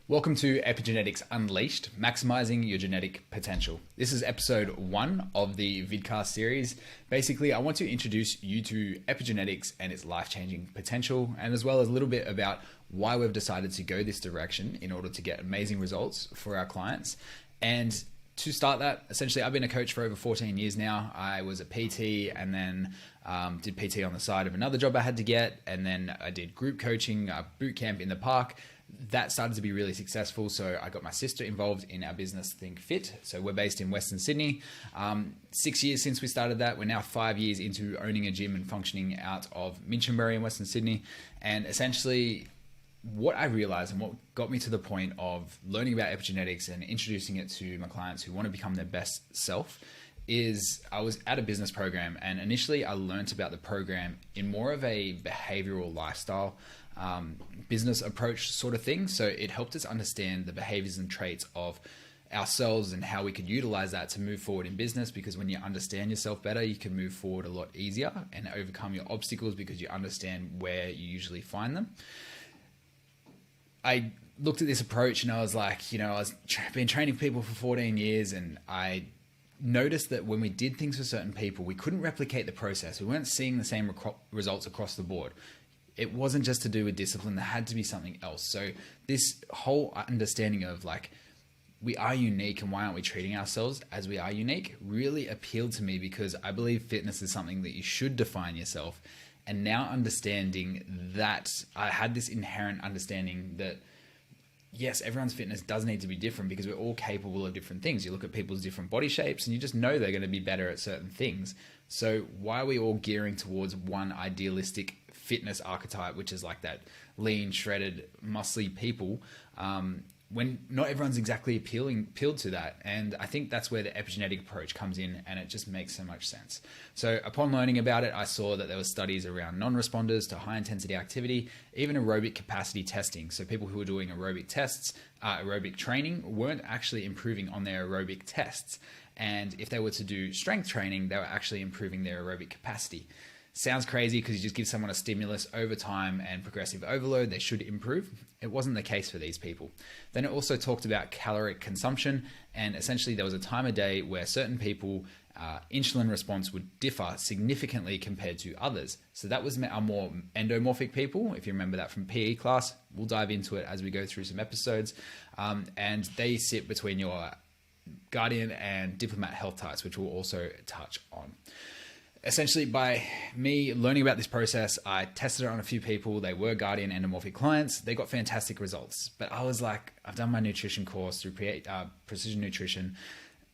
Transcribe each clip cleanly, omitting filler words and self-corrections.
Welcome to Epigenetics Unleashed, maximizing your genetic potential. This is episode 1 of the vidcast series. Basically, I want to introduce you to epigenetics and its life-changing potential, and as well as a little bit about why we've decided to go this direction in order to get amazing results for our clients. And to start that, essentially, I've been a coach for over 14 years now. I was a PT and then did PT on the side of another job I had to get. And then I did group coaching, boot camp in the park. That started to be really successful. So I got my sister involved in our business, Think Fit. So we're based in Western Sydney. 6 years since we started that. We're now 5 years into owning a gym and functioning out of Minchinbury in Western Sydney. And essentially, what I realized and what got me to the point of learning about epigenetics and introducing it to my clients who want to become their best self is I was at a business program, and initially I learned about the program in more of a behavioral lifestyle business approach sort of thing. So it helped us understand the behaviors and traits of ourselves and how we could utilize that to move forward in business, because when you understand yourself better, you can move forward a lot easier and overcome your obstacles because you understand where you usually find them. I looked at this approach and I was like, been training people for 14 years, and I noticed that when we did things for certain people, we couldn't replicate the process. We weren't seeing the same results across the board. It wasn't just to do with discipline. There had to be something else. So this whole understanding of we are unique and why aren't we treating ourselves as we are unique really appealed to me, because I believe fitness is something that you should define yourself. And now understanding that, I had this inherent understanding that yes, everyone's fitness does need to be different because we're all capable of different things. You look at people's different body shapes and you just know they're going to be better at certain things. So why are we all gearing towards one idealistic fitness archetype, which is like that lean, shredded, muscly people, when not everyone's exactly appealed to that? And I think that's where the epigenetic approach comes in, and it just makes so much sense. So upon learning about it, I saw that there were studies around non-responders to high intensity activity, even aerobic capacity testing. So people who were doing aerobic tests, aerobic training, weren't actually improving on their aerobic tests. And if they were to do strength training, they were actually improving their aerobic capacity. Sounds crazy because you just give someone a stimulus over time and progressive overload, they should improve. It wasn't the case for these people. Then it also talked about caloric consumption, and essentially there was a time of day where certain people insulin response would differ significantly compared to others. So that was our more endomorphic people. If you remember that from PE class, we'll dive into it as we go through some episodes. And they sit between your guardian and diplomat health types, which we'll also touch on. Essentially, by me learning about this process, I tested it on a few people. They were guardian endomorphic clients. They got fantastic results. But I was like, I've done my nutrition course through Precision Nutrition.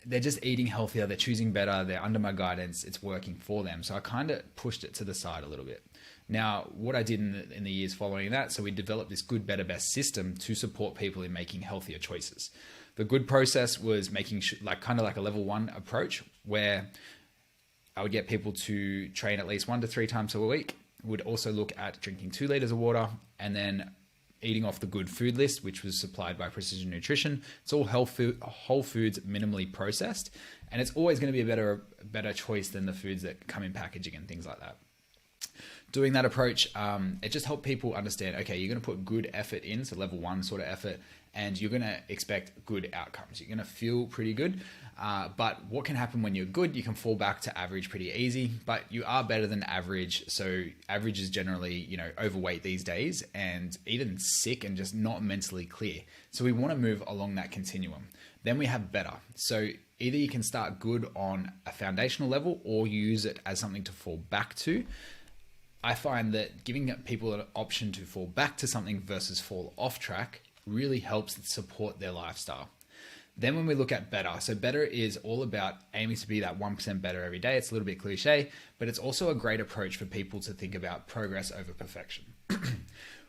They're just eating healthier. They're choosing better. They're under my guidance. It's working for them. So I kind of pushed it to the side a little bit. Now, what I did in the years following that, so we developed this good, better, best system to support people in making healthier choices. The good process was making kind of like a level 1 approach, where I would get people to train at least 1 to 3 times a week. Would also look at drinking 2 liters of water and then eating off the good food list, which was supplied by Precision Nutrition. It's all whole foods, minimally processed, and it's always going to be a better choice than the foods that come in packaging and things like that. Doing that approach, it just helped people understand, okay, you're going to put good effort in, so level 1 sort of effort, and you're going to expect good outcomes. You're going to feel pretty good. But what can happen when you're good? You can fall back to average pretty easy, but you are better than average. So average is generally, overweight these days and even sick and just not mentally clear. So we want to move along that continuum. Then we have better. So either you can start good on a foundational level or use it as something to fall back to. I find that giving people an option to fall back to something versus fall off track really helps support their lifestyle. Then when we look at better, so better is all about aiming to be that 1% better every day. It's a little bit cliche, but it's also a great approach for people to think about progress over perfection.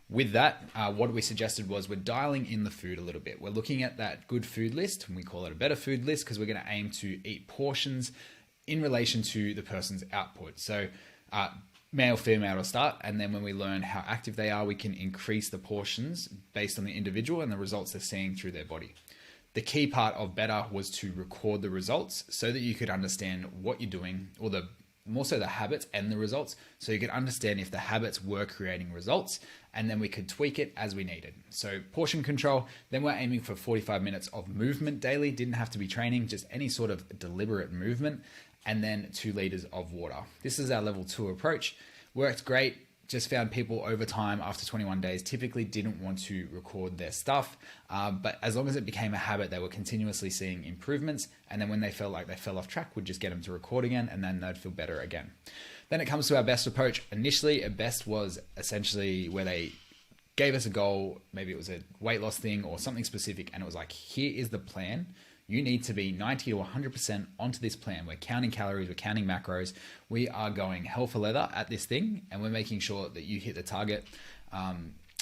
With that, what we suggested was we're dialing in the food a little bit. We're looking at that good food list, and we call it a better food list because we're going to aim to eat portions in relation to the person's output. So male, female to start, and then when we learn how active they are, we can increase the portions based on the individual and the results they're seeing through their body. The key part of better was to record the results so that you could understand what you're doing, or the more so the habits and the results, so you could understand if the habits were creating results, and then we could tweak it as we needed. So portion control, then we're aiming for 45 minutes of movement daily. Didn't have to be training, just any sort of deliberate movement, and then 2 liters of water. This is our level 2 approach. Worked great. Just found people over time after 21 days typically didn't want to record their stuff. But as long as it became a habit, they were continuously seeing improvements. And then when they felt like they fell off track, we'd just get them to record again, and then they'd feel better again. Then it comes to our best approach. Initially, a best was essentially where they gave us a goal. Maybe it was a weight loss thing or something specific. And it was like, here is the plan. You need to be 90 to 100% onto this plan. We're counting calories, we're counting macros. We are going hell for leather at this thing, and we're making sure that you hit the target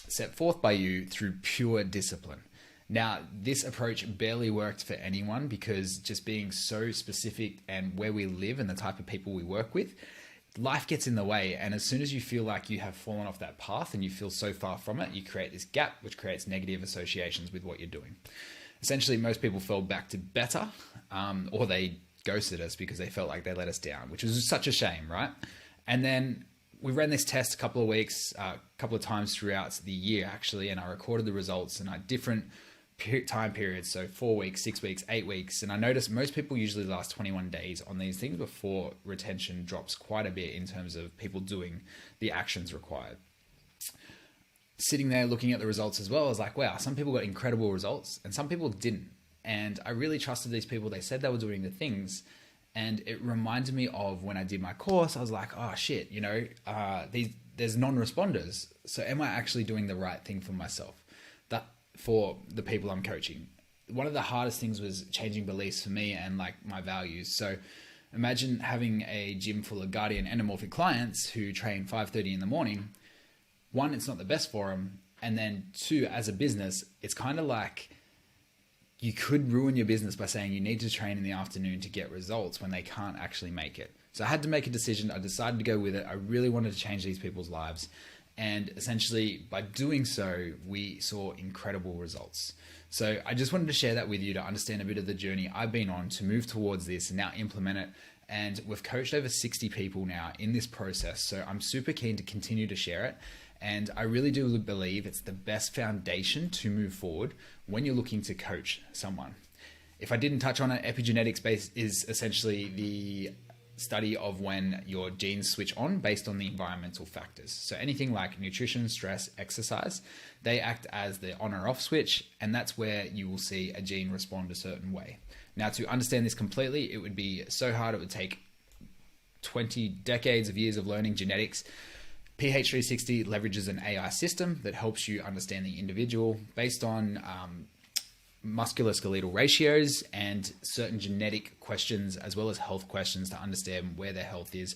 set forth by you through pure discipline. Now, this approach barely worked for anyone because just being so specific and where we live and the type of people we work with, life gets in the way. And as soon as you feel like you have fallen off that path and you feel so far from it, you create this gap, which creates negative associations with what you're doing. Essentially, most people fell back to better, or they ghosted us because they felt like they let us down, which was such a shame, right? And then we ran this test a couple of weeks, a couple of times throughout the year, actually, and I recorded the results in different time periods, so 4 weeks, 6 weeks, 8 weeks. And I noticed most people usually last 21 days on these things before retention drops quite a bit in terms of people doing the actions required. Sitting there looking at the results as well, I was like, wow, some people got incredible results and some people didn't. And I really trusted these people. They said they were doing the things. And it reminded me of when I did my course. I was like, oh shit, there's non-responders. So am I actually doing the right thing for myself? That for the people I'm coaching. One of the hardest things was changing beliefs for me and like my values. So imagine having a gym full of guardian endomorphic clients who train 5:30 in the morning. 1, it's not the best for them. And then 2, as a business, it's kind of like you could ruin your business by saying you need to train in the afternoon to get results when they can't actually make it. So I had to make a decision. I decided to go with it. I really wanted to change these people's lives. And essentially by doing so, we saw incredible results. So I just wanted to share that with you to understand a bit of the journey I've been on to move towards this and now implement it. And we've coached over 60 people now in this process. So I'm super keen to continue to share it. And I really do believe it's the best foundation to move forward when you're looking to coach someone. If I didn't touch on it, epigenetics base is essentially the study of when your genes switch on based on the environmental factors. So anything like nutrition, stress, exercise, they act as the on or off switch, and that's where you will see a gene respond a certain way. Now, to understand this completely, it would be so hard. It would take 20 decades of years of learning genetics. PH360 leverages an AI system that helps you understand the individual based on musculoskeletal ratios and certain genetic questions, as well as health questions to understand where their health is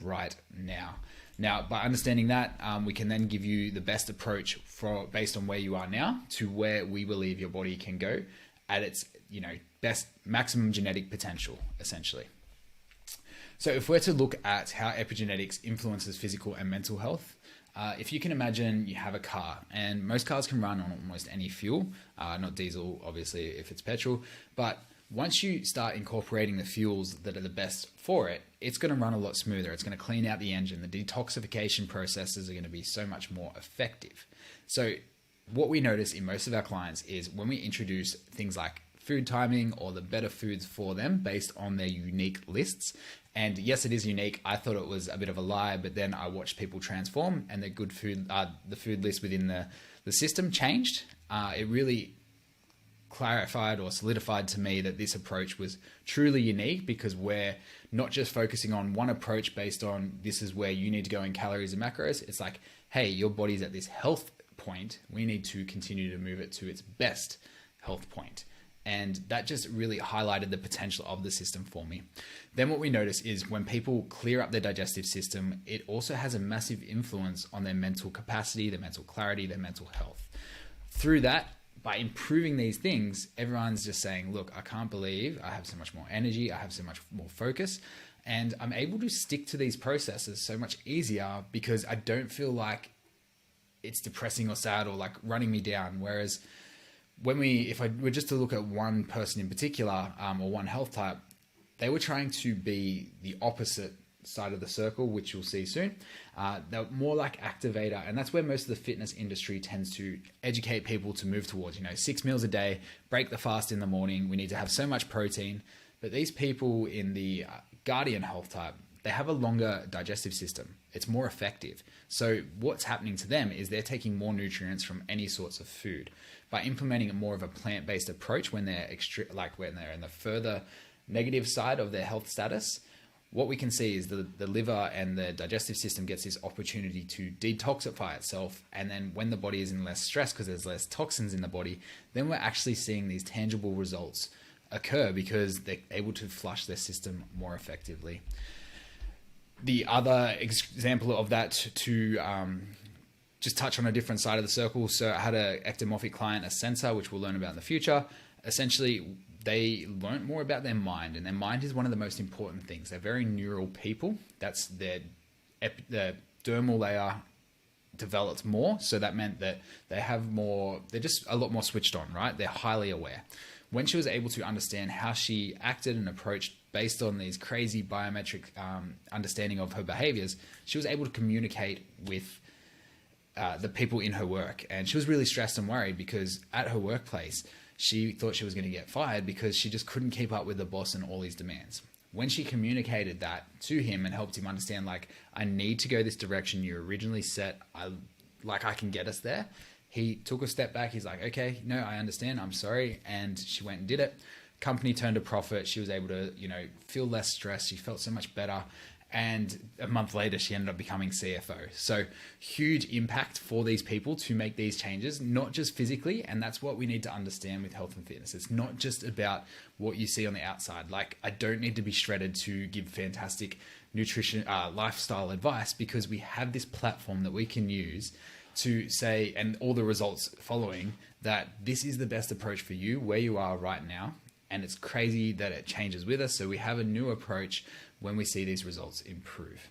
right now. Now, by understanding that, we can then give you the best approach based on where you are now to where we believe your body can go at its best maximum genetic potential, essentially. So if we're to look at how epigenetics influences physical and mental health, if you can imagine you have a car, and most cars can run on almost any fuel, not diesel, obviously, if it's petrol. But once you start incorporating the fuels that are the best for it, it's going to run a lot smoother. It's going to clean out the engine. The detoxification processes are going to be so much more effective. So what we notice in most of our clients is when we introduce things like food timing or the better foods for them based on their unique lists. And yes, it is unique. I thought it was a bit of a lie, but then I watched people transform and the food list within the system changed. It really clarified or solidified to me that this approach was truly unique, because we're not just focusing on one approach based on this is where you need to go in calories and macros. It's like, hey, your body's at this health point. We need to continue to move it to its best health point. And that just really highlighted the potential of the system for me. Then what we notice is when people clear up their digestive system, it also has a massive influence on their mental capacity, their mental clarity, their mental health. Through that, by improving these things, everyone's just saying, look, I can't believe I have so much more energy, I have so much more focus, and I'm able to stick to these processes so much easier because I don't feel like it's depressing or sad or like running me down. Whereas if I were just to look at one person in particular, or one health type, they were trying to be the opposite side of the circle, which you'll see soon. They're more like activator, and that's where most of the fitness industry tends to educate people to move towards, 6 meals a day, break the fast in the morning, we need to have so much protein. But these people in the Guardian health type, they have a longer digestive system. It's more effective. So what's happening to them is they're taking more nutrients from any sorts of food. By implementing more of a plant-based approach when they're when they're in the further negative side of their health status, what we can see is the liver and the digestive system gets this opportunity to detoxify itself. And then when the body is in less stress because there's less toxins in the body, then we're actually seeing these tangible results occur because they're able to flush their system more effectively. The other example of that, to just touch on a different side of the circle. So I had an ectomorphic client, a sensor, which we'll learn about in the future. Essentially, they learned more about their mind, and their mind is one of the most important things. They're very neural people. That's the dermal layer developed more. So that meant that they're just a lot more switched on, right? They're highly aware. When she was able to understand how she acted and approached based on these crazy biometric understanding of her behaviors, she was able to communicate with the people in her work. And she was really stressed and worried because at her workplace, she thought she was going to get fired because she just couldn't keep up with the boss and all his demands. When she communicated that to him and helped him understand, I need to go this direction you originally set, I can get us there. He took a step back. He's like, okay, no, I understand. I'm sorry. And she went and did it. Company turned a profit. She was able to, feel less stress. She felt so much better. And a month later, she ended up becoming CFO. So huge impact for these people to make these changes, not just physically. And that's what we need to understand with health and fitness. It's not just about what you see on the outside. I don't need to be shredded to give fantastic nutrition, lifestyle advice, because we have this platform that we can use to say, and all the results following, that this is the best approach for you where you are right now. And it's crazy that it changes with us. So we have a new approach when we see these results improve.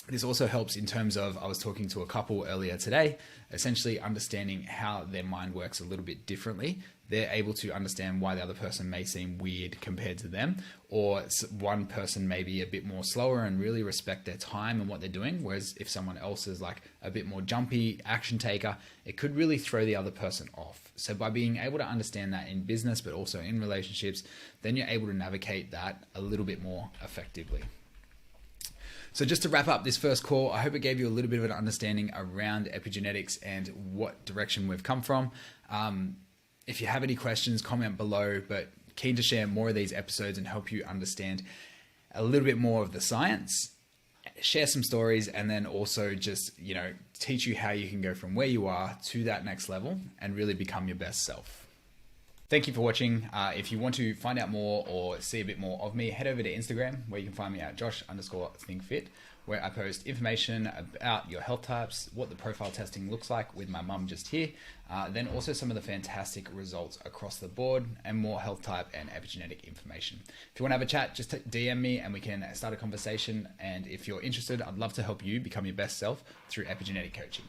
This also helps in terms of, I was talking to a couple earlier today, essentially understanding how their mind works a little bit differently. They're able to understand why the other person may seem weird compared to them, or one person may be a bit more slower and really respect their time and what they're doing. Whereas if someone else is a bit more jumpy action taker, it could really throw the other person off. So by being able to understand that in business, but also in relationships, then you're able to navigate that a little bit more effectively. So just to wrap up this first call, I hope it gave you a little bit of an understanding around epigenetics and what direction we've come from. If you have any questions, comment below, but keen to share more of these episodes and help you understand a little bit more of the science, share some stories, and then also just, teach you how you can go from where you are to that next level and really become your best self. Thank you for watching. If you want to find out more or see a bit more of me, head over to Instagram, where you can find me at Josh_ThinkFit, where I post information about your health types, what the profile testing looks like with my mum just here, then also some of the fantastic results across the board, and more health type and epigenetic information. If you want to have a chat, just DM me and we can start a conversation. And if you're interested, I'd love to help you become your best self through epigenetic coaching.